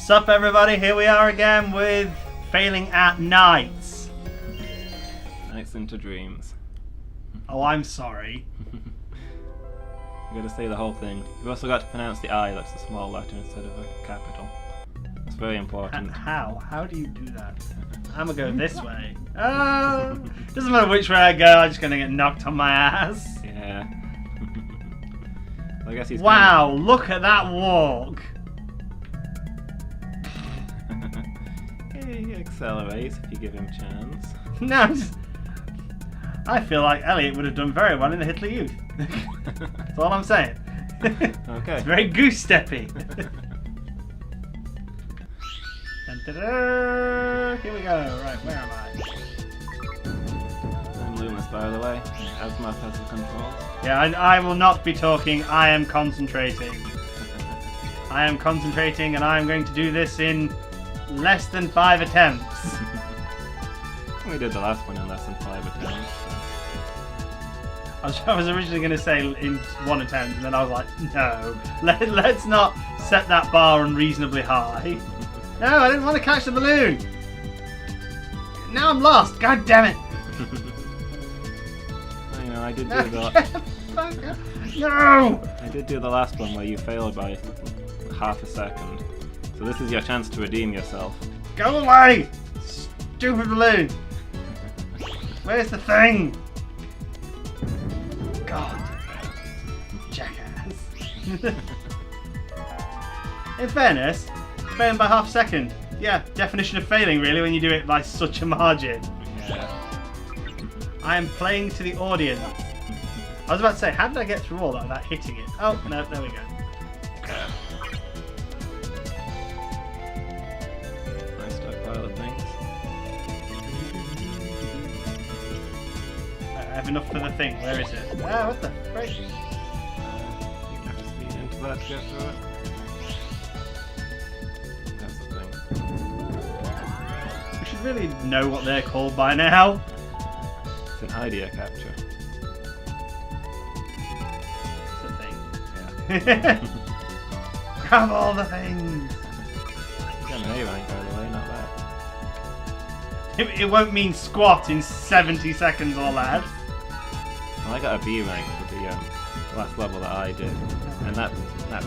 Sup everybody, here we are again with Failing at Nights. Nights into dreams. Oh, I'm sorry. You gotta say the whole thing. You've also got to pronounce the I, that's a small letter instead of a capital. It's very important. How? How do you do that? I'm gonna go this way. Oh, doesn't matter which way I go, I'm just gonna get knocked on my ass. Yeah. Well, I guess he's wow, look at that walk. He accelerates if you give him a chance. No, I feel like Elliot would have done very well in the Hitler Youth. That's all I'm saying. Okay. It's very goose-steppy. Dun-da-da. Here we go. Right, where am I? I'm Loomis, by the way. Asma has the controls. Yeah, I will not be talking. I am concentrating. I am concentrating, and I am going to do this in less than 5 attempts. We did the last one in less than 5 attempts. I was originally going to say in 1 attempt, and then I was like, no, let's not set that bar unreasonably high. No, I didn't want to catch the balloon. Now I'm lost. God damn it. You know, I did do No! I did do the last one where you failed by half a second. So this is your chance to redeem yourself. Go away! Stupid balloon! Where's the thing? God. Jackass. In fairness, failing by half a second. Yeah, definition of failing really when you do it by such a margin. Yeah. I am playing to the audience. I was about to say, how did I get through all that without hitting it? Oh, no, there we go. Nice stockpile of things. I have enough for the thing. Where is it? Ah, what the frick? You have to speed into that to get through it. That's the thing. We should really know what they're called by now. It's an idea capture. It's a thing. Yeah. Grab all the things. You got an A rank, by the way, not bad. It won't mean squat in 70 seconds or less. Well, I got a B rank for the last level that I did, and that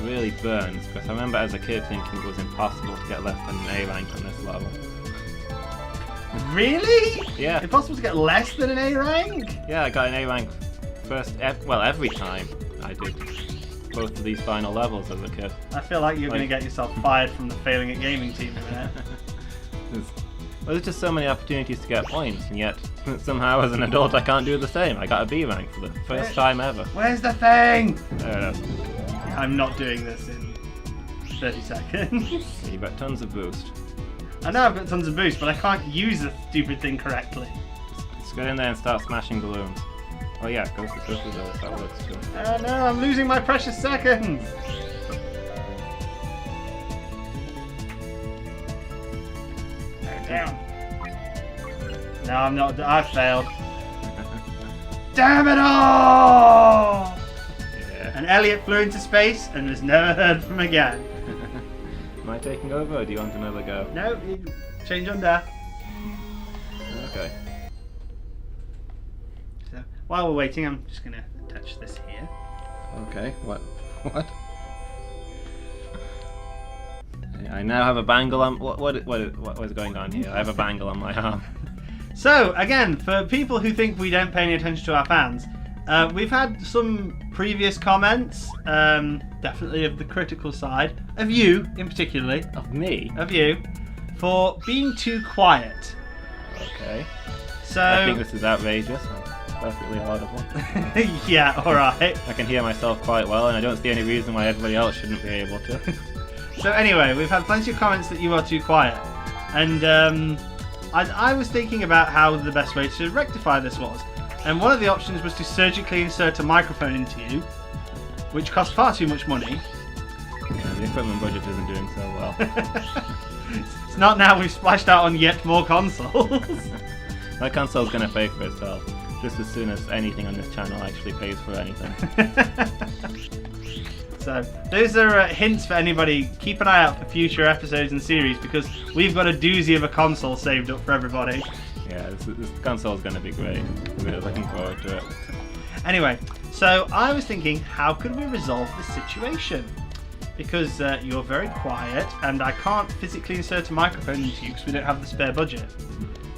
really burns because I remember as a kid thinking it was impossible to get less than an A rank on this level. Really? Yeah. Impossible to get less than an A rank? Yeah, I got an A rank every time I did both of these final levels as a kid. I feel like you're going to get yourself fired from the Failing at Gaming team in a minute. There's just so many opportunities to get points, and yet somehow as an adult I can't do the same. I got a B rank for the first time ever. Where's the thing? There it is. I'm not doing this in 30 seconds. You've got tons of boost. I know I've got tons of boost, but I can't use the stupid thing correctly. Just get in there and start smashing balloons. Oh yeah, go through those, that works too. Oh no, I'm losing my precious seconds! Down. No, I'm not. I failed. Damn it all! Yeah. And Elliot flew into space and was never heard from again. Am I taking over or do you want another go? No, you change under. Okay. So while we're waiting, I'm just gonna attach this here. Okay, what? I now have a bangle on. What is going on here? I have a bangle on my arm. So again, for people who think we don't pay any attention to our fans, we've had some previous comments, definitely of the critical side, of you in particularly, Of me? of you, for being too quiet. Okay. So I think this is outrageous and perfectly audible. yeah, alright. I can hear myself quite well, and I don't see any reason why everybody else shouldn't be able to. So anyway, we've had plenty of comments that you are too quiet. And I was thinking about how the best way to rectify this was. And one of the options was to surgically insert a microphone into you, which costs far too much money. Yeah, the equipment budget isn't doing so well. It's not now we've splashed out on yet more consoles. My console's going to pay for itself, just as soon as anything on this channel actually pays for anything. So those are hints for anybody. Keep an eye out for future episodes and series because we've got a doozy of a console saved up for everybody. Yeah, this console is going to be great. I'm really looking forward to it. Anyway, so I was thinking, how could we resolve this situation? Because you're very quiet and I can't physically insert a microphone into you because we don't have the spare budget.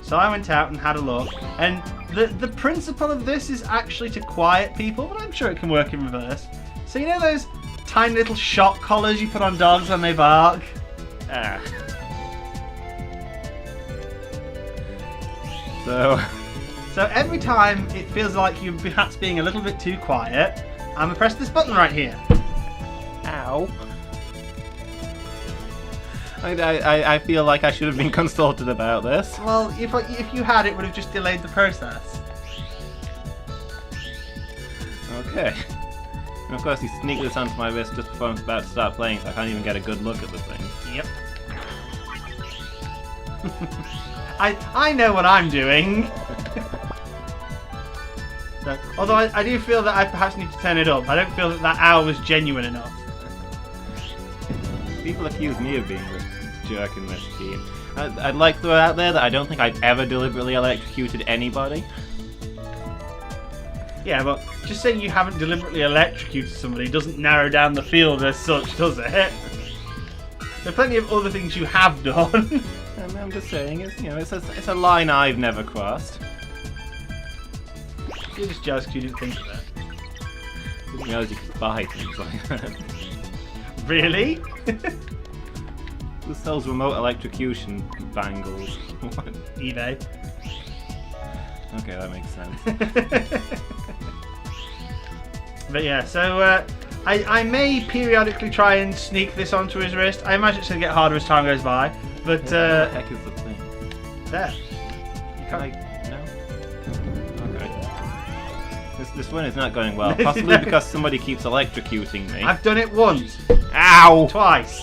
So I went out and had a look, and the principle of this is actually to quiet people, but I'm sure it can work in reverse. So you know those tiny little shock collars you put on dogs when they bark? Ah. So every time it feels like you're perhaps being a little bit too quiet, I'm going to press this button right here. Ow. I feel like I should have been consulted about this. Well, if you had, it would have just delayed the process. Okay. And of course you sneak this onto my wrist just before I'm about to start playing, so I can't even get a good look at the thing. Yep. I know what I'm doing. So, although I do feel that I perhaps need to turn it up. I don't feel that owl was genuine enough. People accuse me of being the jerk in this team. I'd like to throw out there that I don't think I've ever deliberately electrocuted anybody. Yeah, but just saying you haven't deliberately electrocuted somebody doesn't narrow down the field as such, does it? There are plenty of other things you have done. I'm just saying, it's a line I've never crossed. You're just jealous because you didn't think of it. Didn't realize you could buy things like that. Really? Who sells remote electrocution bangles? What? eBay. Okay, that makes sense. But yeah, so I may periodically try and sneak this onto his wrist. I imagine it's going to get harder as time goes by. But what the heck is the thing? There. No? Okay. This one is not going well. Possibly because somebody keeps electrocuting me. I've done it once. Ow! Twice.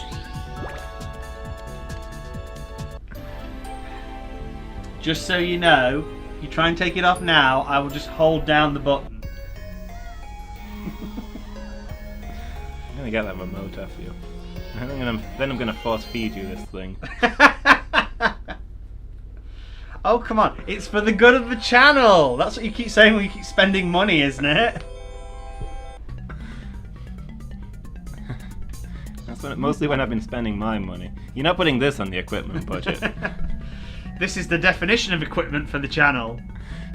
Just so you know, if you try and take it off now, I will just hold down the button. I'm gonna get that remote off you. Then I'm gonna force feed you this thing. Oh, come on. It's for the good of the channel. That's what you keep saying when you keep spending money, isn't it? That's mostly when I've been spending my money. You're not putting this on the equipment budget. This is the definition of equipment for the channel.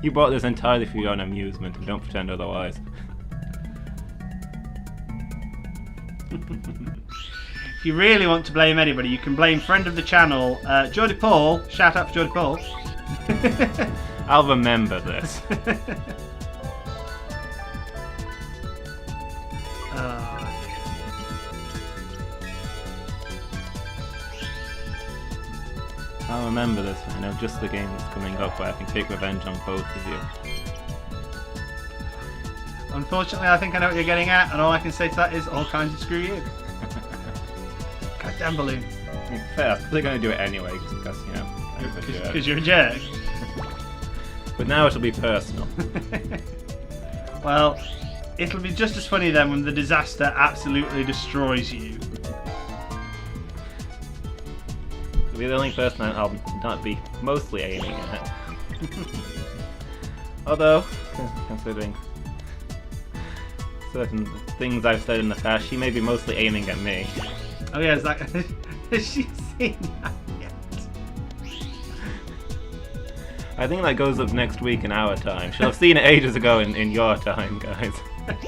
You bought this entirely for your own amusement, and don't pretend otherwise. If you really want to blame anybody, you can blame friend of the channel, Jordy Paul. Shout out for Jordy Paul. I'll remember this. I'll remember this. I know just the game that's coming up where I can take revenge on both of you. Unfortunately, I think I know what you're getting at, and all I can say to that is all kinds of screw you. Goddamn balloon. Fair, they're going to do it anyway, just because, Because you're a jerk. But now it'll be personal. Well, it'll be just as funny then when the disaster absolutely destroys you. It'll be the only person I'll not be mostly aiming at. Although, considering certain things I've said in the past, she may be mostly aiming at me. Oh yeah, is that... Has she seen that yet? I think that goes up next week in our time. She'll have seen it ages ago in your time, guys. That's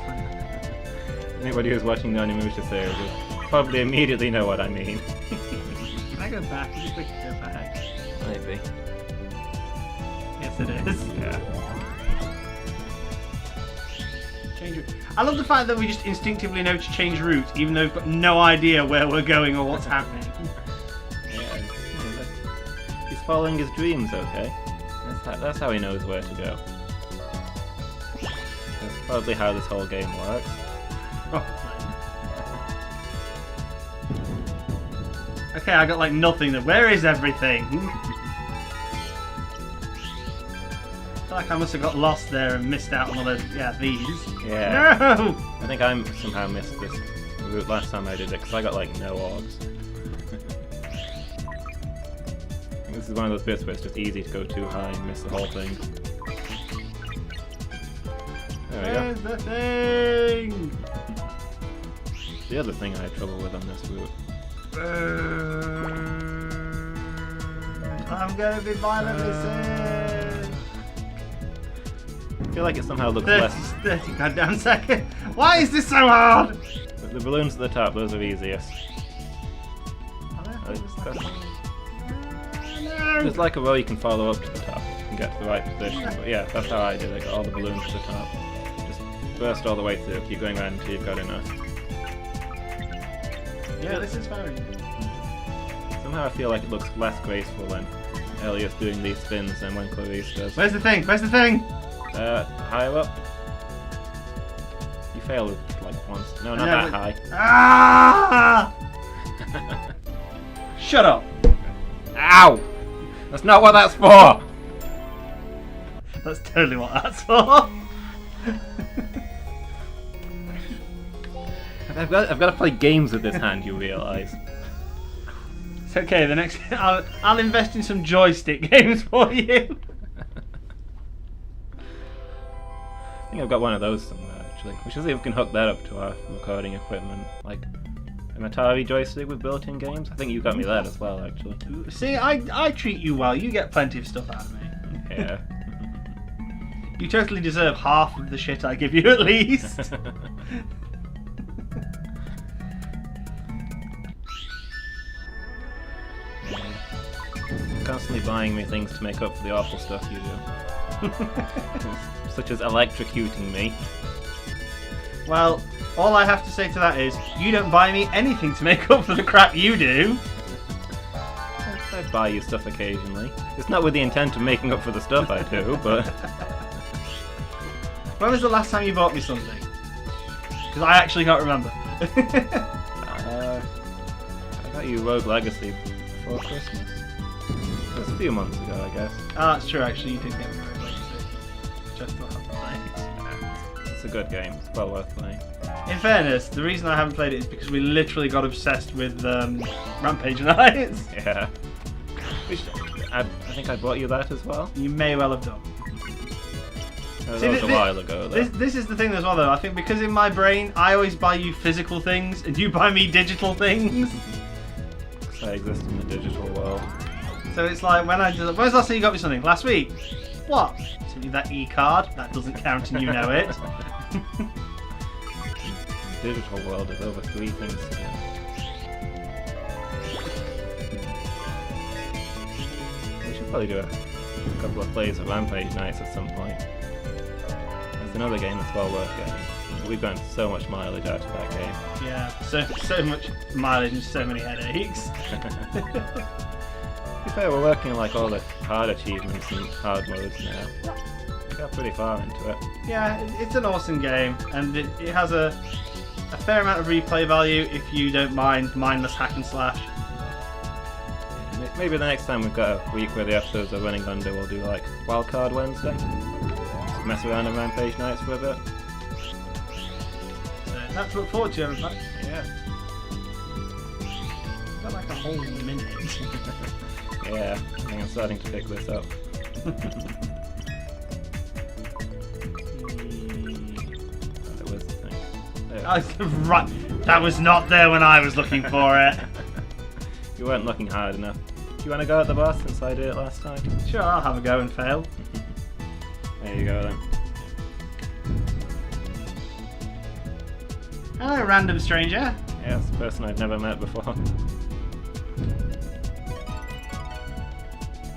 funny. Anybody who's watching the Onimusha series will probably immediately know what I mean. Can I go back? Is it quick to go back? Maybe. Yes, it is. Yeah. Change route. I love the fact that we just instinctively know to change route, even though we've got no idea where we're going or what's happening. Yeah, he's following his dreams, okay? That's how he knows where to go. That's probably how this whole game works. Okay, I got like nothing. Where is everything? feel like I must have got lost there and missed out on all those. Yeah, these. Yeah. No! I think I somehow missed this route last time I did it because I got like no orbs. I think this is one of those bits where it's just easy to go too high and miss the whole thing. There we go. There's the thing! The other thing I had trouble with on this route. I'm gonna be violently sick! I feel like it somehow looks less. 30 goddamn seconds! Why is this so hard? The balloons at the top, those are easiest. There's like a row you can follow up to the top and get to the right position. But yeah, that's how I did it. Got all the balloons to the top. Just burst all the way through, keep going around until you've got enough. Yeah, this is fine. Somehow I feel like it looks less graceful when Elliot's doing these spins than when Clarice does. Where's the thing? Where's the thing? Higher up. You failed like once. No, not that high. Ah! Shut up! Ow! That's not what that's for! That's totally what that's for. I've got to play games with this hand, you realise. It's okay, the next I'll invest in some joystick games for you. I think I've got one of those somewhere actually. We should see if we can hook that up to our recording equipment. Like an Atari joystick with built-in games. I think you got me that as well actually. See, I treat you well. You get plenty of stuff out of me. Yeah. You totally deserve half of the shit I give you at least. Constantly buying me things to make up for the awful stuff you do. Such as electrocuting me. Well, all I have to say to that is, you don't buy me anything to make up for the crap you do. I buy you stuff occasionally. It's not with the intent of making up for the stuff I do, but... When was the last time you bought me something? Because I actually can't remember. I got you Rogue Legacy before Christmas. It was a few months ago, I guess. Oh, that's true, actually. You did get me Rogue Legacy. Which I still haven't played. It's a good game. It's well worth playing. In fairness, the reason I haven't played it is because we literally got obsessed with Rampage Nights. Yeah. I think I bought you that as well. You may well have done. That was a while ago, though. This is the thing as well, though. I think because in my brain, I always buy you physical things, and you buy me digital things. Because I exist in the digital world. So it's like, when was the last time you got me something? Last week? What? Sent you that e-card? That doesn't count and you know it. The digital world is over 3 things to do. We should probably do a couple of plays of Rampage Nights at some point. It's another game that's well worth getting. We've gotten so much mileage out of that game. Yeah, so much mileage and so many headaches. To be fair, we're working on like all the hard achievements and hard modes now. We got pretty far into it. Yeah, it's an awesome game, and it has a fair amount of replay value if you don't mind mindless hack and slash. Maybe the next time we've got a week where the episodes are running under, we'll do like Wildcard Wednesday. Just mess around on Rampage Nights for a bit. So that's to look forward to, everybody. Yeah. Got like a whole minute. Yeah, I think I'm starting to pick this up. That was the thing. Right, that was not there when I was looking for it. You weren't looking hard enough. Do you want to go at the boss since I did it last time? Sure, I'll have a go and fail. There you go then. Hello, random stranger. Yeah, it's a person I've never met before.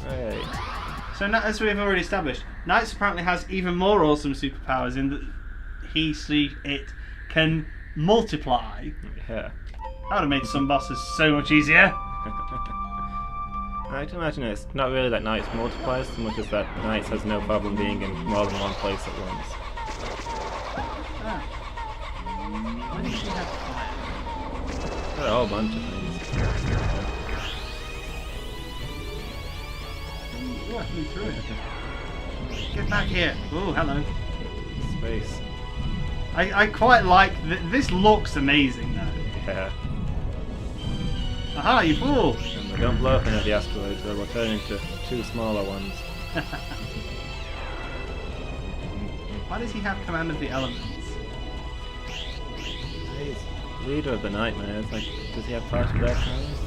Right. So as we've already established, Knights apparently has even more awesome superpowers in that it can multiply. Yeah. That would have made some bosses so much easier. I can imagine it's not really that Knights multiplies so much as that Knights has no problem being in more than one place at once. Why did she have fire? There are a whole bunch of things. Yeah, me through it. Get back here. Oh, hello. Space. I quite like... This looks amazing, though. Yeah. Aha, you fool! And they don't blow up any of the asteroids, they will turn into 2 smaller ones. Why does he have command of the elements? He's leader of the nightmares. Like, does he have part of their powers?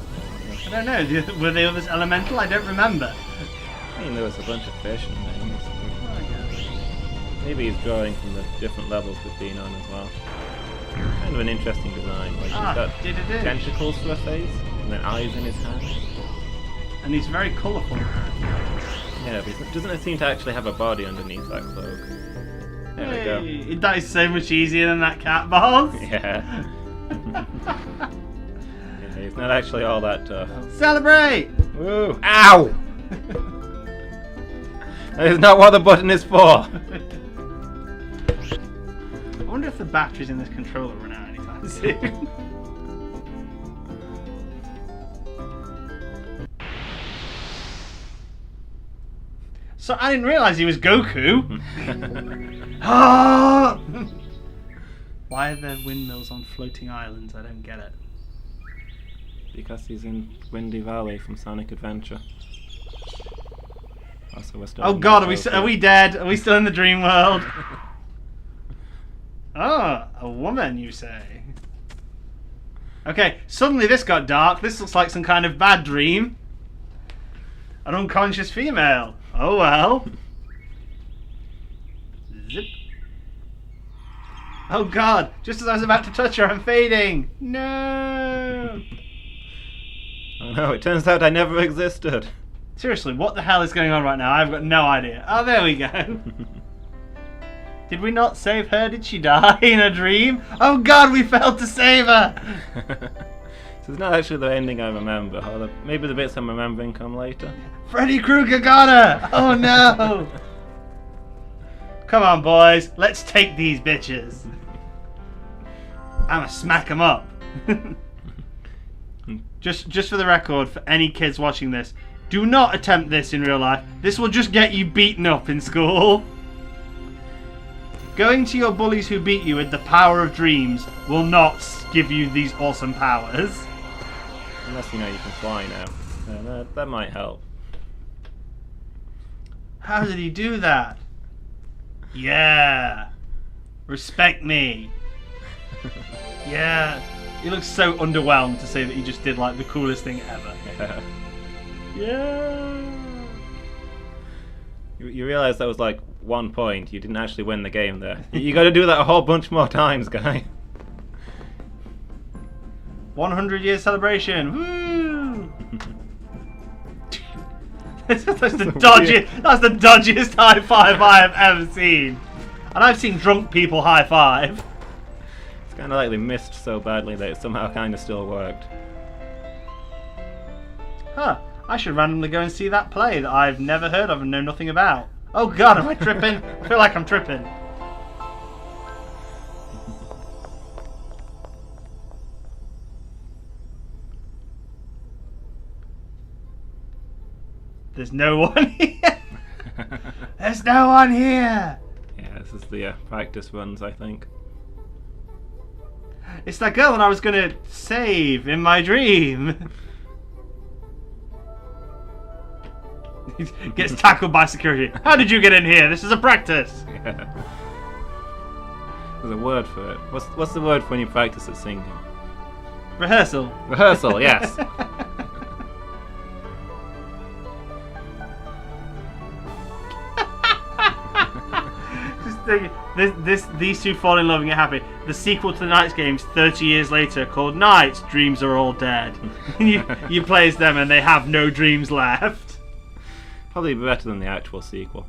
I don't know. Were the others elemental? I don't remember. I mean, there was a bunch of fish and things. Maybe he's drawing from the different levels we've been on as well. Kind of an interesting design. Like, he's got tentacles for a face, and then eyes in his hands. And he's very colourful. Yeah, but he doesn't seem to actually have a body underneath that cloak. There we go. That is so much easier than that cat boss. Yeah. Yeah, he's not actually all that tough. Celebrate! Woo! Ow! That is not what the button is for. I wonder if the batteries in this controller run out anytime soon. So I didn't realise he was Goku. Ah! Why are there windmills on floating islands? I don't get it. Because he's in Windy Valley from Sonic Adventure. Also, we're still oh God, are we dead? Are we still in the dream world? Oh, a woman, you say? Okay, suddenly this got dark. This looks like some kind of bad dream. An unconscious female. Oh well. Zip. Oh God, just as I was about to touch her, I'm fading. No. Oh no, it turns out I never existed. Seriously, what the hell is going on right now? I've got no idea. Oh, there we go. Did we not save her? Did she die in a dream? Oh God, we failed to save her! So it's not actually the ending I remember. Or maybe the bits I'm remembering come later. Freddy Krueger got her! Oh no! Come on, boys. Let's take these bitches. I'ma smack them up. Just for the record, for any kids watching this, do not attempt this in real life. This will just get you beaten up in school. Going to your bullies who beat you with the power of dreams will not give you these awesome powers. Unless you know you can fly now. That might help. How did he do that? Yeah. Respect me. Yeah. He looks so underwhelmed to say that he just did like the coolest thing ever. Yeah. You realise that was like 1 point. You didn't actually win the game there. You got to do that a whole bunch more times, guy. 100-year celebration. Woo! that's the dodgiest high five I have ever seen. And I've seen drunk people high five. It's kind of like they missed so badly that it somehow kind of still worked. Huh. I should randomly go and see that play that I've never heard of and know nothing about. Oh God, am I tripping? I feel like I'm tripping. There's no one here. There's no one here. Yeah, this is the practice runs, I think. It's that girl that I was gonna save in my dream. Gets tackled by security. How did you get in here? This is a practice. Yeah. There's a word for it. What's the word for when you practice at singing? Rehearsal. Rehearsal, yes. Just think, these two fall in love and get happy. The sequel to the Knights games 30 years later called Knights, Dreams Are All Dead. you play as them and they have no dreams left. Probably better than the actual sequel.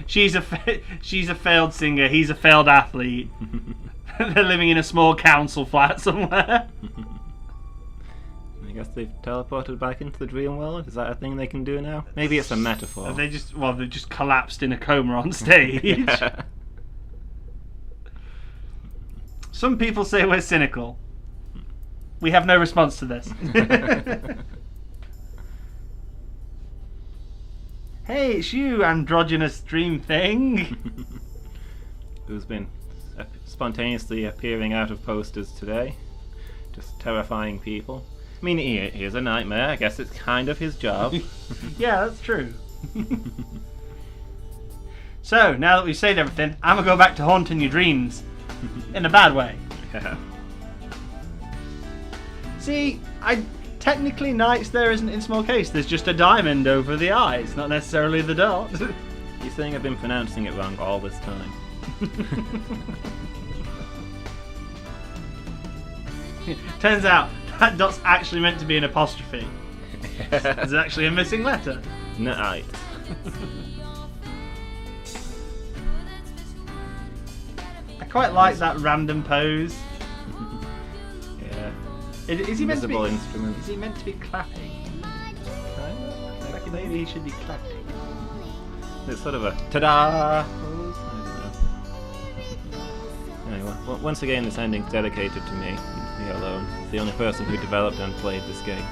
She's a failed singer. He's a failed athlete. They're living in a small council flat somewhere. I guess they've teleported back into the dream world. Is that a thing they can do now? Maybe it's a metaphor. They've just collapsed in a coma on stage. Yeah. Some people say we're cynical. We have no response to this. Hey, it's you, androgynous dream thing. Who's been spontaneously appearing out of posters today. Just terrifying people. I mean, he is a nightmare. I guess it's kind of his job. Yeah, that's true. So, now that we've said everything, I'm going to go back to haunting your dreams. In a bad way. Yeah. See, technically Knights there isn't in small case. There's just a diamond over the eyes, not necessarily the dot. You're saying I've been pronouncing it wrong all this time. Turns out that dot's actually meant to be an apostrophe. There's actually a missing letter. Night. I quite like that random pose. Yeah. Is he meant to be? Instrument. Is he meant to be clapping? I reckon maybe he should be clapping. It's sort of a ta-da pose. I don't know. Anyway, once again, this ending's dedicated to me alone. The only person who developed and played this game.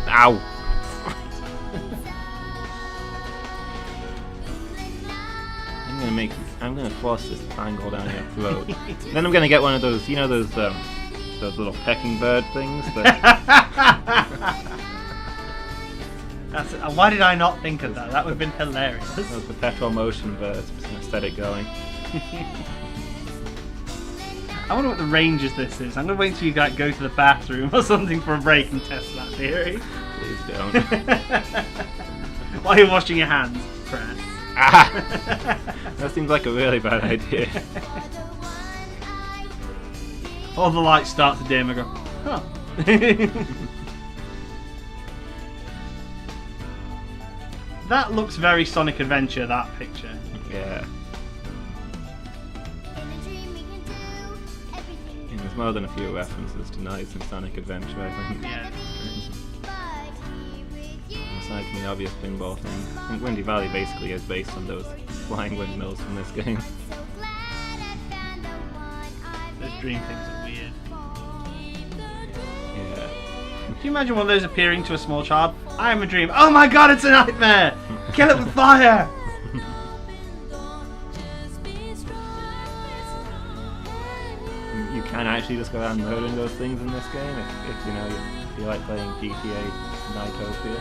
Ow! I'm gonna force this triangle down your throat. Then I'm gonna get one of those, you know, those little pecking bird things. Why did I not think of that? That would have been hilarious. Those perpetual motion birds. I'm just gonna set it going. I wonder what the range of this is. I'm gonna wait till you go to the bathroom or something for a break and test that theory. Please don't. While you're washing your hands, press. Ah! That seems like a really bad idea. All the lights start to dim. I go, huh. That looks very Sonic Adventure, that picture. Yeah. There's more than a few references to Knights and Sonic Adventure, I think. Yeah. Aside from the obvious pinball thing, I think Windy Valley basically is based on those flying windmills from this game. Those dream things are weird. Yeah. Can you imagine one of those appearing to a small child? I am a dream. Oh my god, it's a nightmare! Kill it with fire! You can actually just go around murdering those things in this game if you know if you like playing GTA NiGHTS.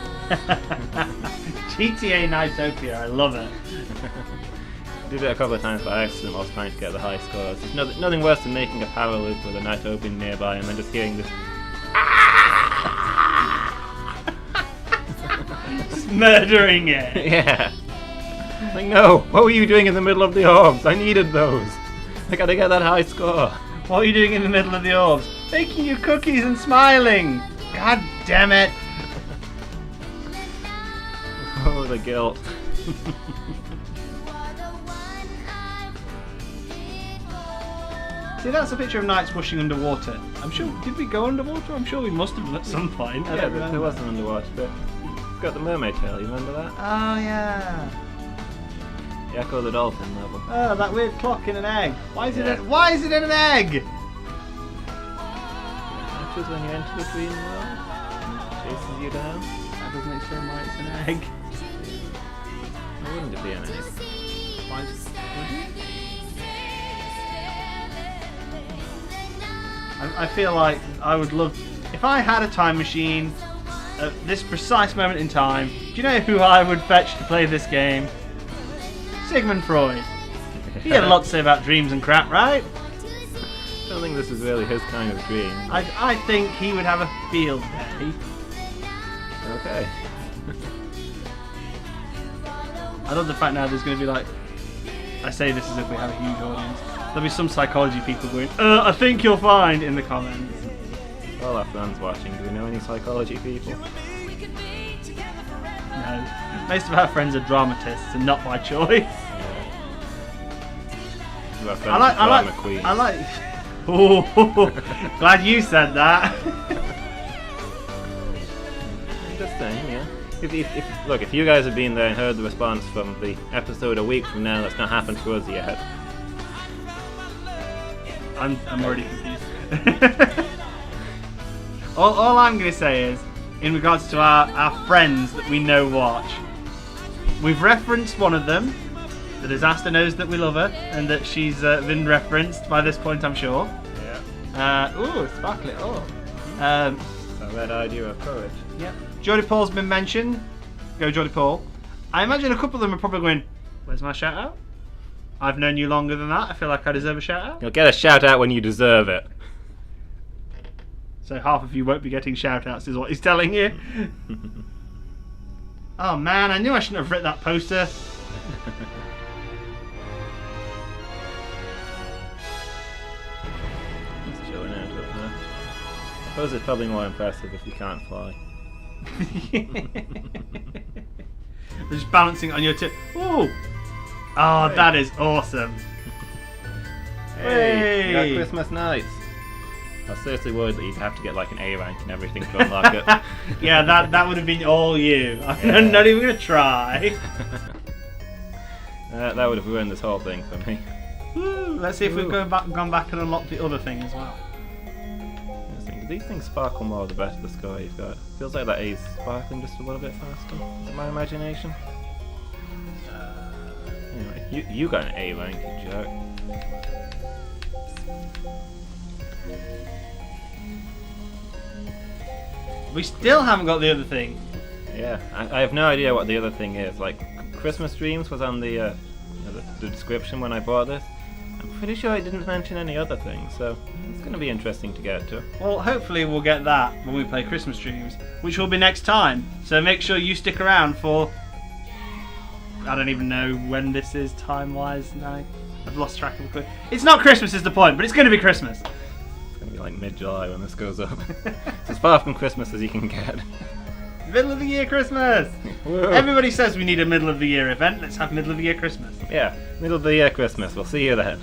GTA NiGHTS, I love it. I did it a couple of times by accident while I was trying to get the high scores. There's nothing worse than making a power loop with a NiGHTS nearby and then just hearing this. Just murdering it. Yeah. Like, no, what were you doing in the middle of the orbs? I needed those. I gotta get that high score. What are you doing in the middle of the orbs? Baking your cookies and smiling. God damn it. Oh, the guilt. See, that's a picture of Knights washing underwater. I'm sure. Did we go underwater? I'm sure we must have at some point. I don't remember. There was an underwater bit. Got the mermaid tail, you remember that? Oh, yeah. The Echo the Dolphin level. Oh, that weird clock in an egg. Why is it in an egg? Matches when you enter the dream world. Chases you down. That doesn't explain why it's an egg. Why wouldn't it be an egg? Why is it? I feel like I would love... If I had a time machine at this precise moment in time, do you know who I would fetch to play this game? Sigmund Freud. He had a lot to say about dreams and crap, right? I don't think this is really his kind of dream. I think he would have a field day. Okay. I love the fact now there's going to be like... I say this as if we have a huge audience. There'll be some psychology people going, I think you'll find in the comments. All our friends watching, do we know any psychology people? No. Most of our friends are dramatists and not by choice. Yeah. I like. Oh, glad you said that. Just saying, yeah. If you guys have been there and heard the response from the episode a week from now, that's not happened to us yet. I'm already confused. all I'm going to say is, in regards to our friends that we know watch, We've referenced one of them. The disaster knows that we love her and that she's been referenced by this point, I'm sure. Yeah. Ooh, sparkle it up. So that idea of courage. Yep. Geordie Paul's been mentioned. Go Geordie Paul. I imagine a couple of them are probably going, where's my shout out? I've known you longer than that. I feel like I deserve a shout out. You'll get a shout out when you deserve it. So half of you won't be getting shout outs is what he's telling you. Oh man, I knew I shouldn't have ripped that poster. Just chilling out up there. I suppose it's probably more impressive if you can't fly. Just balancing on your tip. Ooh! Oh, hey. That is awesome. Hey, you got Christmas nights. I was seriously worried that you'd have to get like an A rank and everything to unlock it. Yeah, that would have been all you. I'm not even going to try. That would have ruined this whole thing for me. Let's see if we've gone back and unlocked the other thing as well. Do these things sparkle more the better the score you've got? Feels like that A's sparkling just a little bit faster. Is it my imagination? Anyway, you got an A rank, you jerk. We still haven't got the other thing. Yeah, I have no idea what the other thing is. Like, Christmas Dreams was on the description when I bought this. I'm pretty sure I didn't mention any other things, so it's going to be interesting to get to. Well, hopefully we'll get that when we play Christmas Dreams, which will be next time. So make sure you stick around for... I don't even know when this is time-wise now. I've lost track of it. It's not Christmas is the point, but it's going to be Christmas. It's going to be like mid-July when this goes up. It's as far from Christmas as you can get. Middle of the year Christmas! Whoa. Everybody says we need a middle of the year event. Let's have middle of the year Christmas. Yeah, middle of the year Christmas. We'll see you then.